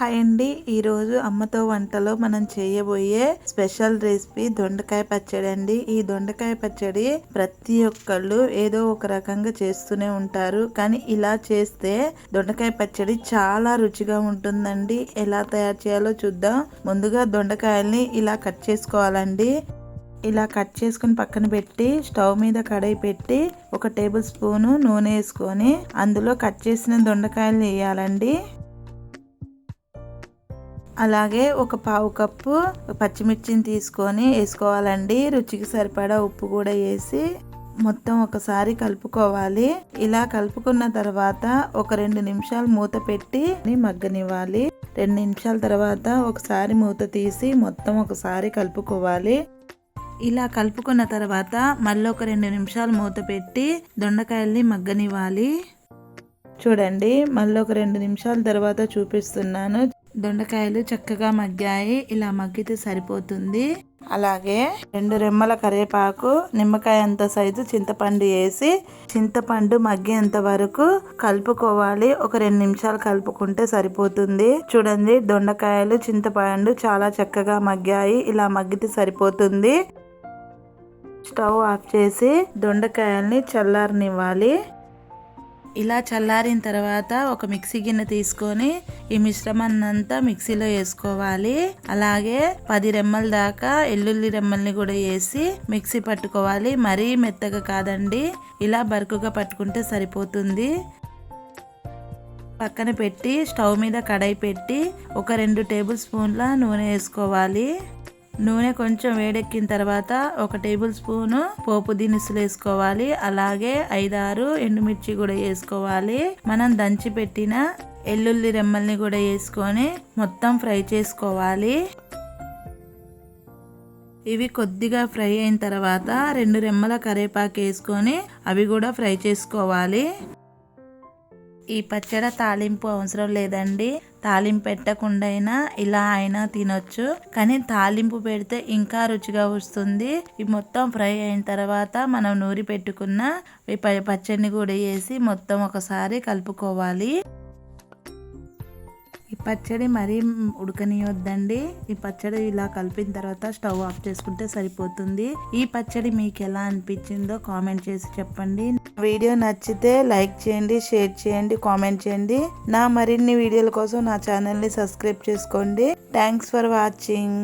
Hi అండి, ఈరోజు అమ్మతో వంటలో మనం చేయబోయే స్పెషల్ రెసిపీ దొండకాయ పచ్చడి అండి. ఈ దొండకాయ పచ్చడి ప్రతి ఒక్కళ్ళు ఏదో ఒక రకంగా చేస్తూనే ఉంటారు, కానీ ఇలా చేస్తే దొండకాయ పచ్చడి చాలా రుచిగా ఉంటుందండి. ఎలా తయారు చేయాలో చూద్దాం. ముందుగా దొండకాయల్ని ఇలా కట్ చేసుకోవాలండి. ఇలా కట్ చేసుకుని పక్కన పెట్టి స్టవ్ మీద కడాయి పెట్టి 1 టేబుల్ స్పూను నూనె వేసుకొని అందులో కట్ చేసిన దొండకాయలు వేయాలండి. అలాగే 1 పావు కప్పు పచ్చిమిర్చిని తీసుకొని వేసుకోవాలండి. రుచికి సరిపడా ఉప్పు కూడా వేసి మొత్తం ఒకసారి కలుపుకోవాలి. ఇలా కలుపుకున్న తర్వాత ఒక 2 నిమిషాలు మూత పెట్టి మగ్గనివ్వాలి. 2 నిమిషాల తర్వాత ఒకసారి మూత తీసి మొత్తం ఒకసారి కలుపుకోవాలి. ఇలా కలుపుకున్న తర్వాత మళ్ళీ ఒక 2 నిమిషాలు మూత పెట్టి దొండకాయల్ని మగ్గనివ్వాలి. చూడండి, మళ్ళీ ఒక 2 నిమిషాల తర్వాత చూపిస్తున్నాను. దొండకాయలు చక్కగా మగ్గాయి. ఇలా మగ్గితే సరిపోతుంది. అలాగే 2 రెమ్మల కరివేపాకు, నిమ్మకాయ అంత సైజు చింతపండు వేసి చింతపండు మగ్గేంత వరకు కలుపుకోవాలి. ఒక 2 నిమిషాలు కలుపుకుంటే సరిపోతుంది. చూడండి, దొండకాయలు చింతపండు చాలా చక్కగా మగ్గాయి. ఇలా మగ్గితే సరిపోతుంది. స్టవ్ ఆఫ్ చేసి దొండకాయల్ని చల్లారనివ్వాలి. ఇలా చల్లారిన తర్వాత ఒక మిక్సీ గిన్నె తీసుకొని ఈ మిశ్రమాన్ని అంతా మిక్సీలో వేసుకోవాలి. అలాగే 10 రెమ్మల దాకా ఎల్లుల్లి రెమ్మల్ని కూడా వేసి మిక్సీ పట్టుకోవాలి. మరీ మెత్తగా కాదండి, ఇలా బరుకుగా పట్టుకుంటే సరిపోతుంది. పక్కన పెట్టి స్టవ్ మీద కడాయి పెట్టి ఒక 2 టేబుల్ స్పూన్ల నూనె వేసుకోవాలి. నూనె కొంచెం వేడెక్కిన తర్వాత 1 టేబుల్ స్పూను పోపు దినుసులు వేసుకోవాలి. అలాగే 5-6 ఎండుమిర్చి కూడా వేసుకోవాలి. మనం దంచి పెట్టిన ఎల్లుల్లి రెమ్మల్ని కూడా వేసుకొని మొత్తం ఫ్రై చేసుకోవాలి. ఇవి కొద్దిగా ఫ్రై అయిన తర్వాత 2 రెమ్మల కరివేపాకు వేసుకొని అవి కూడా ఫ్రై చేసుకోవాలి. ఈ పచ్చడి తాలింపు అవసరం లేదండి. తాలింపు పెట్టకుండా అయినా ఇలా అయినా తినొచ్చు, కానీ తాలింపు పెడితే ఇంకా రుచిగా వస్తుంది. ఈ మొత్తం ఫ్రై అయిన తర్వాత మనం నూరి పెట్టుకున్న ఈ పచ్చడిని కూడా వేసి మొత్తం ఒకసారి కలుపుకోవాలి. ఈ పచ్చడి మరీ ఉడకనియొద్దండి. ఈ పచ్చడి ఇలా కలిపిన తర్వాత స్టవ్ ఆఫ్ చేసుకుంటే సరిపోతుంది. ఈ పచ్చడి మీకు ఎలా అనిపించిందో కామెంట్ చేసి చెప్పండి. వీడియో నచ్చితే లైక్ చేయండి, షేర్ చేయండి, కామెంట్ చేయండి. నా మరిన్ని వీడియోల కోసం నా ఛానల్ని సబ్స్క్రైబ్ చేసుకోండి. Thanks for watching.